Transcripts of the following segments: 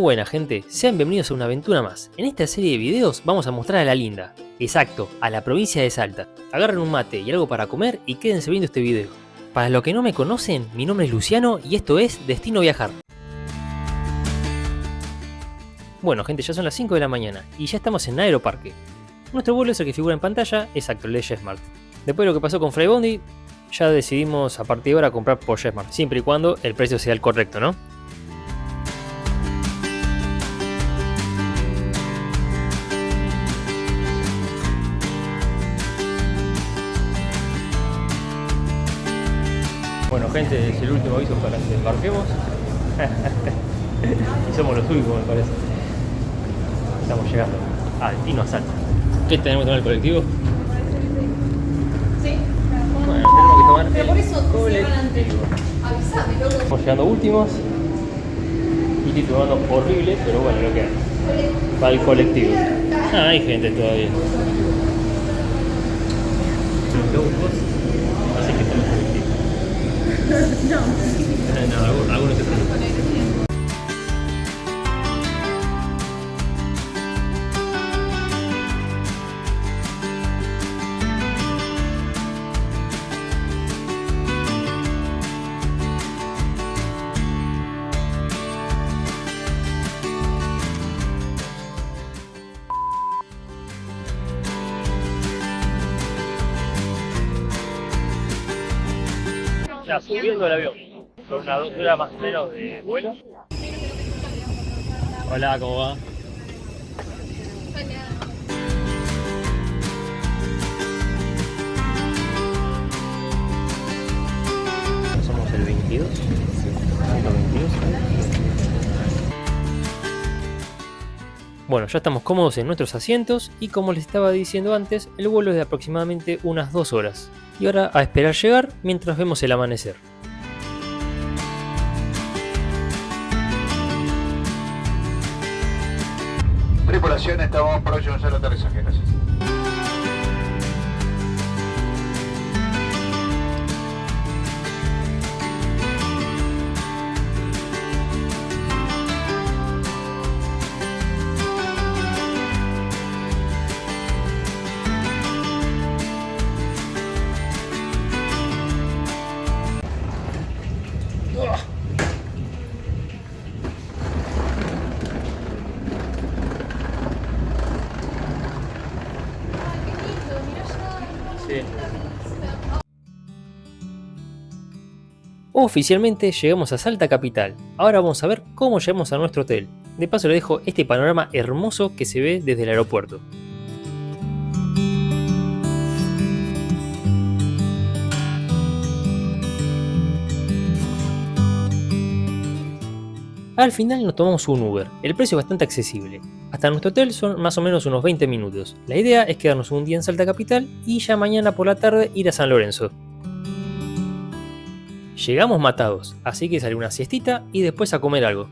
buena, gente, sean bienvenidos a una aventura más. En esta serie de videos vamos a mostrar a la linda, exacto, a la provincia de Salta. Agarren un mate y algo para comer y quédense viendo este video. Para los que no me conocen, mi nombre es Luciano y esto es Destino Viajar. Bueno, gente, ya son las 5 de la mañana y ya estamos en Aeroparque. Nuestro vuelo es el que figura en pantalla, exacto, el de JetSmart. Después de lo que pasó con Flybondi, ya decidimos a partir de ahora comprar por JetSmart, siempre y cuando el precio sea el correcto, ¿no? Bueno, gente, es el último aviso para que embarquemos. Y somos los únicos, me parece. Estamos llegando a destino a Salta. ¿Qué tenemos que tomar el colectivo? Sí. Bueno, tenemos que tomar pero por eso colectivo. Avisame, loco. Estamos llegando últimos. Y estoy tomando horrible, pero bueno, lo que hay. Para el colectivo. Ah, hay gente todavía. Así que estamos colectivo. No, algunos se preocupan. Ya, subiendo el avión. Son unas 2 horas más o menos de vuelo. Hola, ¿cómo va? Somos el 22. 122. Bueno, ya estamos cómodos en nuestros asientos y como les estaba diciendo antes, el vuelo es de aproximadamente unas 2 horas. Y ahora a esperar llegar mientras vemos el amanecer. Tripulación, estamos próximos al aterrizaje, gracias. Oficialmente llegamos a Salta capital. Ahora vamos a ver cómo llegamos a nuestro hotel. De paso les dejo este panorama hermoso que se ve desde el aeropuerto. Al final nos tomamos un Uber, el precio es bastante accesible. Hasta nuestro hotel son más o menos unos 20 minutos. La idea es quedarnos un día en Salta capital y ya mañana por la tarde ir a San Lorenzo. Llegamos matados, así que sale una siestita y después a comer algo.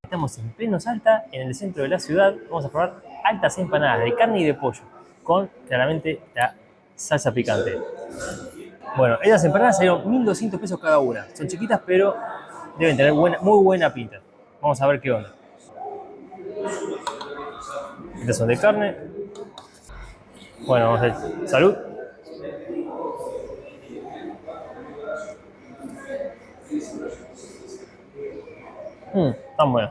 Estamos en pleno Salta, en el centro de la ciudad. Vamos a probar altas empanadas de carne y de pollo, con claramente la salsa picante. Bueno, estas empanadas salieron 1.200 pesos cada una. Son chiquitas, pero deben tener muy buena pinta. Vamos a ver qué onda. Estas son de carne. Bueno, vamos a ver. Salud. Están buenas.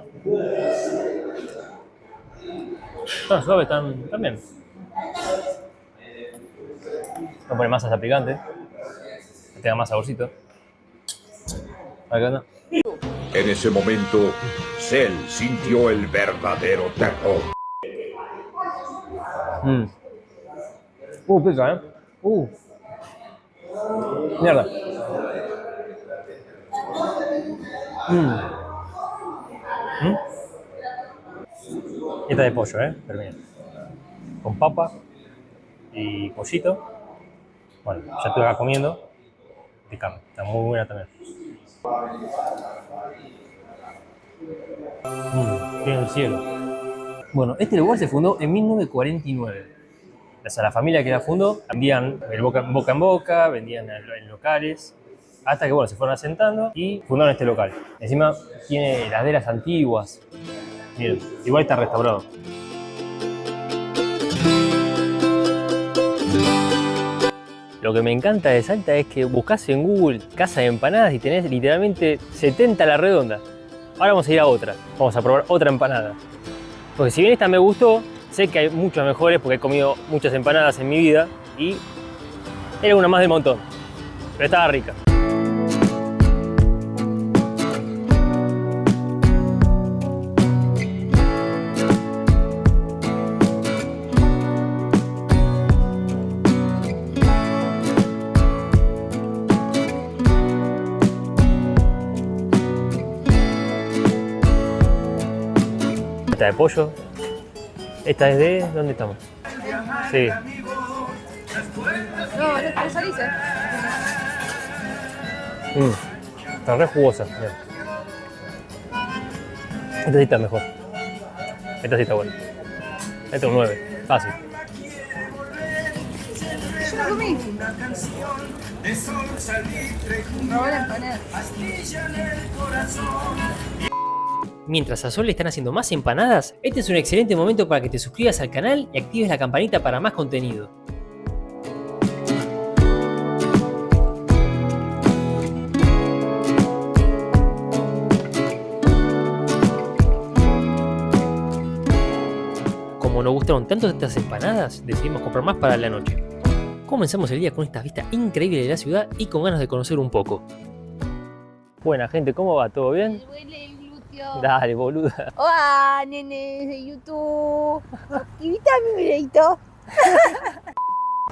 Están suaves, están bien. Voy a poner más salsa picante. Que tenga más saborcito. Acá anda. En ese momento, Cell sintió el verdadero terror. Pica, Mierda. Esta de pollo, pero bien. Con papa y pollito. Bueno, ya estoy acá comiendo. De carne, está muy buena también. Tiene el cielo. Bueno, este lugar se fundó en 1949. O sea, la familia que la fundó vendían el boca en boca, vendían en locales. hasta que bueno, se fueron asentando y fundaron este local. Encima tiene heladeras antiguas. Miren, igual está restaurado. Lo que me encanta de Salta es que buscas en Google casa de empanadas y tenés literalmente 70 a la redonda. Ahora vamos a ir a otra, vamos a probar otra empanada. Porque si bien esta me gustó, sé que hay muchas mejores porque he comido muchas empanadas en mi vida y era una más del montón, pero estaba rica. Esta de pollo. Esta es de... ¿dónde estamos? Sí. No, es Alicia. Está re jugosa. Mirá. Esta sí está mejor. Esta sí está buena. Esta es un 9. Fácil. Yo la comí. No, la empanada. Mientras a Sol le están haciendo más empanadas, este es un excelente momento para que te suscribas al canal y actives la campanita para más contenido. Como nos gustaron tanto estas empanadas, decidimos comprar más para la noche. Comenzamos el día con esta vista increíble de la ciudad y con ganas de conocer un poco. Buena gente, ¿cómo va? ¿Todo bien? Me duele el glúteo. Dale, boluda. Hola, nenes de YouTube. Suscríbete a mi videito.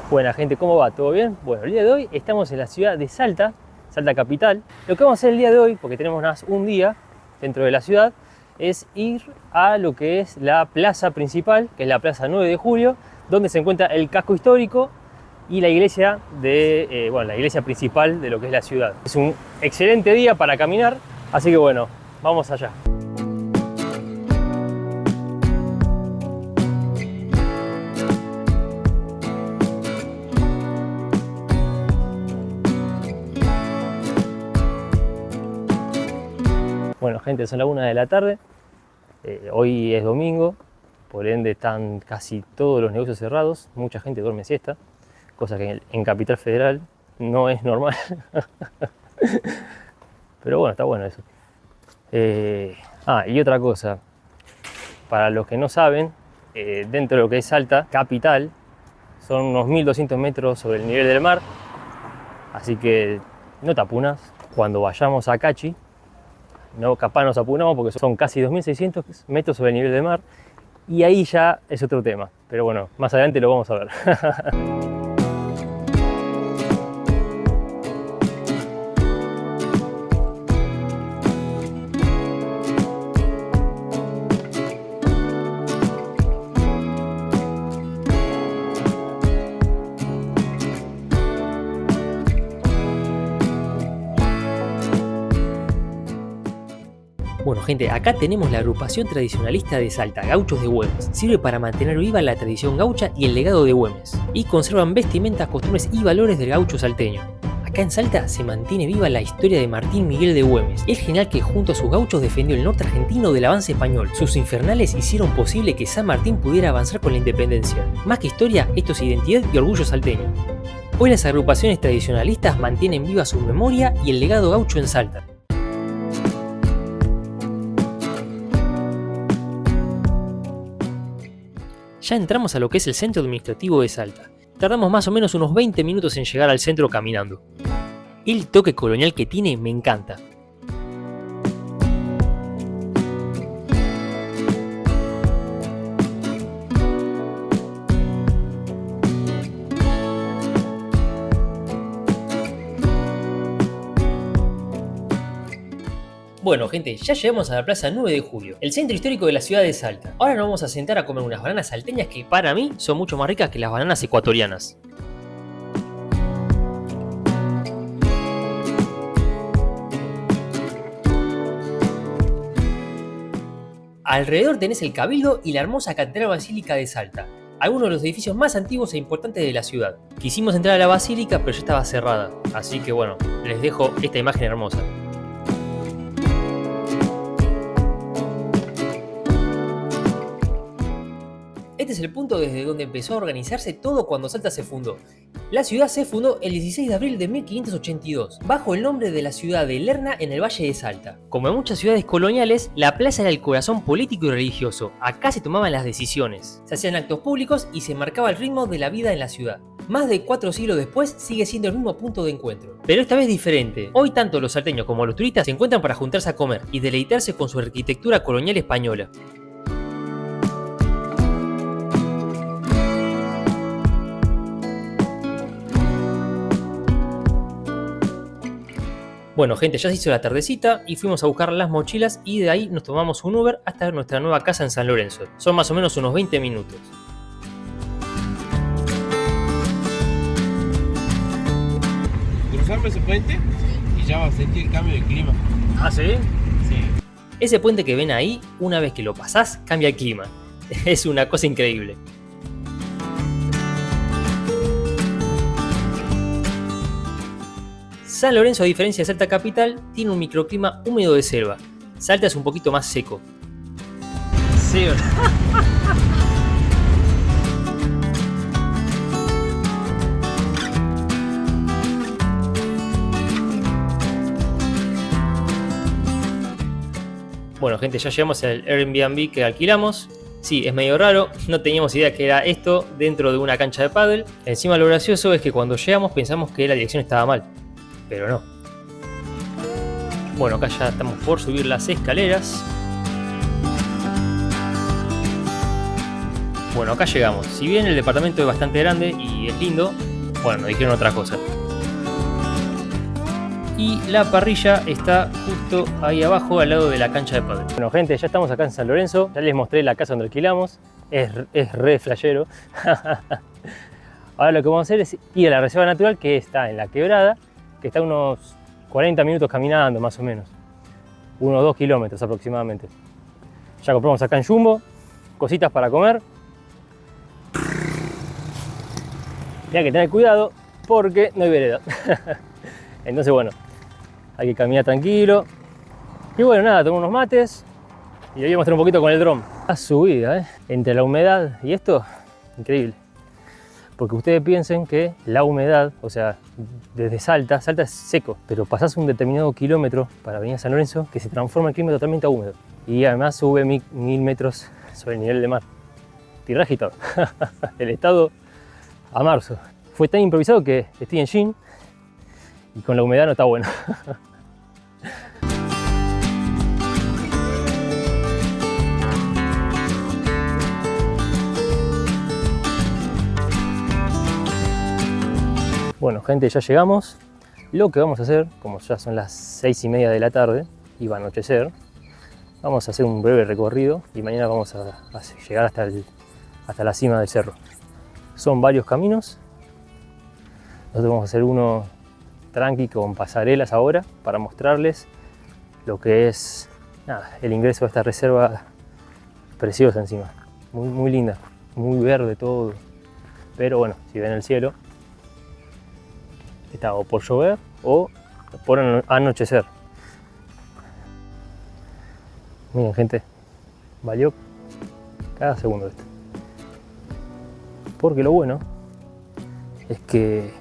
Buena gente, ¿cómo va? ¿Todo bien? Bueno, el día de hoy estamos en la ciudad de Salta, Salta capital. Lo que vamos a hacer el día de hoy, porque tenemos nada más un día dentro de la ciudad, es ir a lo que es la plaza principal, que es la Plaza 9 de Julio, donde se encuentra el casco histórico y la iglesia de, la iglesia principal de lo que es la ciudad. Es un excelente día para caminar, así que bueno, vamos allá. Bueno gente, son las 1 de la tarde, hoy es domingo, por ende están casi todos los negocios cerrados, mucha gente duerme siesta, cosa que en Capital Federal no es normal. Pero bueno, está bueno eso. Y otra cosa, para los que no saben, dentro de lo que es Salta capital, son unos 1200 metros sobre el nivel del mar, así que no te apunas. Cuando vayamos a Cachi, no, capaz nos apunamos porque son casi 2600 metros sobre el nivel del mar y ahí ya es otro tema, pero bueno, más adelante lo vamos a ver. Bueno gente, acá tenemos la agrupación tradicionalista de Salta, Gauchos de Güemes. Sirve para mantener viva la tradición gaucha y el legado de Güemes. Y conservan vestimentas, costumbres y valores del gaucho salteño. Acá en Salta se mantiene viva la historia de Martín Miguel de Güemes, el general que junto a sus gauchos defendió el norte argentino del avance español. Sus infernales hicieron posible que San Martín pudiera avanzar con la independencia. Más que historia, esto es identidad y orgullo salteño. Hoy las agrupaciones tradicionalistas mantienen viva su memoria y el legado gaucho en Salta. Ya entramos a lo que es el centro administrativo de Salta. Tardamos más o menos unos 20 minutos en llegar al centro caminando. El toque colonial que tiene me encanta. Bueno gente, ya llegamos a la Plaza 9 de Julio, el centro histórico de la ciudad de Salta. Ahora nos vamos a sentar a comer unas bananas salteñas que para mí son mucho más ricas que las bananas ecuatorianas. Alrededor tenés el Cabildo y la hermosa Catedral Basílica de Salta. algunos de los edificios más antiguos e importantes de la ciudad. Quisimos entrar a la basílica, pero ya estaba cerrada, así que bueno, les dejo esta imagen hermosa. Este es el punto desde donde empezó a organizarse todo cuando Salta se fundó. La ciudad se fundó el 16 de abril de 1582, bajo el nombre de la ciudad de Lerna en el Valle de Salta. Como en muchas ciudades coloniales, la plaza era el corazón político y religioso. Acá se tomaban las decisiones, se hacían actos públicos y se marcaba el ritmo de la vida en la ciudad. Más de 4 siglos después sigue siendo el mismo punto de encuentro. Pero esta vez diferente. Hoy tanto los salteños como los turistas se encuentran para juntarse a comer y deleitarse con su arquitectura colonial española. Bueno gente, ya se hizo la tardecita y fuimos a buscar las mochilas y de ahí nos tomamos un Uber hasta nuestra nueva casa en San Lorenzo. Son más o menos unos 20 minutos. Cruzamos ese puente y ya vas a sentir el cambio de clima. ¿Ah, sí? Sí. Ese puente que ven ahí, una vez que lo pasás, cambia el clima. Es una cosa increíble. San Lorenzo, a diferencia de Salta capital, tiene un microclima húmedo de selva. Salta es un poquito más seco. Sí, ¿verdad? Bueno gente, ya llegamos al Airbnb que alquilamos. Sí, es medio raro, no teníamos idea que era esto dentro de una cancha de pádel. Encima lo gracioso es que cuando llegamos pensamos que la dirección estaba mal, pero no. Bueno, acá ya estamos por subir las escaleras. Bueno, acá llegamos. Si bien el departamento es bastante grande y es lindo, bueno, nos dijeron otra cosa. Y la parrilla está justo ahí abajo, al lado de la cancha de pádel. Bueno gente, ya estamos acá en San Lorenzo. Ya les mostré la casa donde alquilamos. Es re flashero. Ahora lo que vamos a hacer es ir a la reserva natural que está en la quebrada, que está a unos 40 minutos caminando más o menos. Unos 2 kilómetros aproximadamente. Ya compramos acá en Jumbo cositas para comer. Y hay que tener cuidado porque no hay vereda. Entonces bueno, hay que caminar tranquilo. Y bueno, nada, tomar unos mates. Y le voy a mostrar un poquito con el dron. La subida, entre la humedad y esto, increíble. Porque ustedes piensen que la humedad, o sea, desde Salta es seco, pero pasás un determinado kilómetro para venir a San Lorenzo que se transforma el clima totalmente a húmedo. Y además sube 1000 metros sobre el nivel del mar. Tierra agitada. El estado a marzo. Fue tan improvisado que estoy en jean y con la humedad no está bueno. Bueno gente, ya llegamos. Lo que vamos a hacer, como ya son las 6:30 de la tarde y va a anochecer, vamos a hacer un breve recorrido y mañana vamos a llegar hasta la cima del cerro. Son varios caminos. Nosotros vamos a hacer uno tranqui con pasarelas ahora para mostrarles lo que es el ingreso a esta reserva preciosa encima. Muy, muy linda, muy verde todo. Pero bueno, si ven el cielo, está o por llover o por anochecer. Miren gente, valió cada segundo esto. Porque lo bueno es que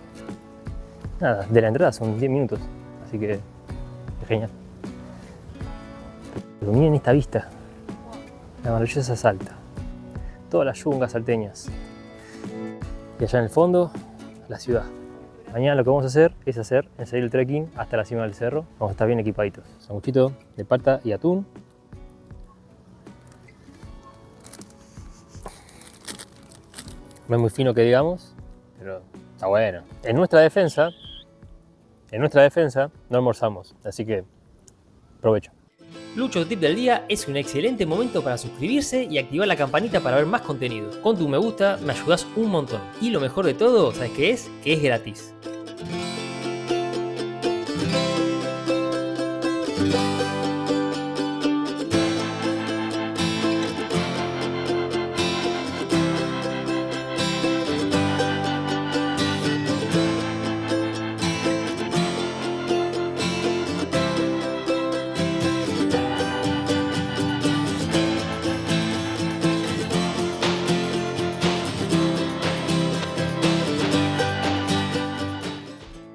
de la entrada son 10 minutos, así que es genial. Pero miren esta vista, la maravillosa Salta, todas las yungas salteñas y allá en el fondo la ciudad. Mañana lo que vamos a hacer es seguir el trekking hasta la cima del cerro. Vamos a estar bien equipaditos. Sanguchito de pata y atún. No es muy fino que digamos, pero está bueno. En nuestra defensa no almorzamos, así que provecho. Lucho Tip del Día es un excelente momento para suscribirse y activar la campanita para ver más contenido. Con tu me gusta me ayudas un montón. Y lo mejor de todo, ¿sabes qué es? Que es gratis.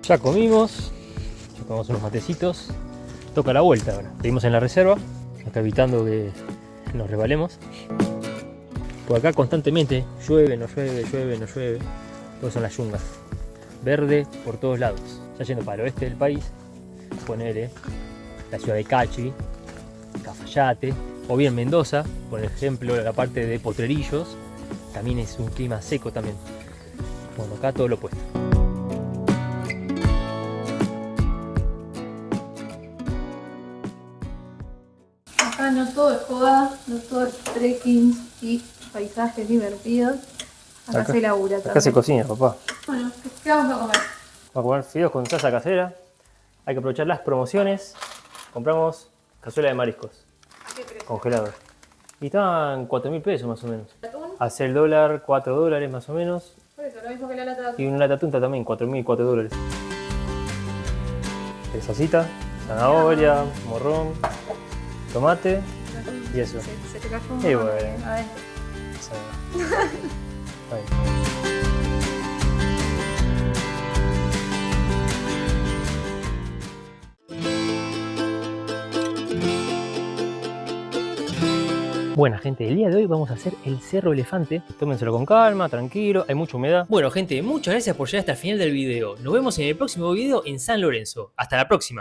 Ya comimos unos matecitos. Toca la vuelta ahora. Seguimos en la reserva, acá evitando que nos resbalemos. Por acá constantemente llueve, no llueve, llueve, no llueve. Todas son las yungas. Verde por todos lados. Ya yendo para el oeste del país, ponele la ciudad de Cachi, Cafayate, o bien Mendoza, por ejemplo la parte de Potrerillos, también es un clima seco también. Bueno, acá todo lo opuesto. Acá no todo es joda, no todo es trekking y paisajes divertidos. Acá se labura también. Acá se cocina, papá. Bueno, ¿qué vamos a comer? Vamos a comer fideos con salsa casera. Hay que aprovechar las promociones. Compramos cazuela de mariscos ¿Qué crees? congelados. Y estaban 4.000 pesos más o menos. ¿Atún? Hace el dólar, 4 dólares más o menos. Por eso, lo mismo que la lata de atún. Y una lata tunta también, 4.000, 4 dólares. Salsita, zanahoria, morrón, tomate y eso. Se te cayó un Y montón bueno. adentro. Ahí. Buena gente, el día de hoy vamos a hacer el Cerro Elefante. Tómenselo con calma, tranquilo, hay mucha humedad. Bueno gente, muchas gracias por llegar hasta el final del video. Nos vemos en el próximo video en San Lorenzo. Hasta la próxima.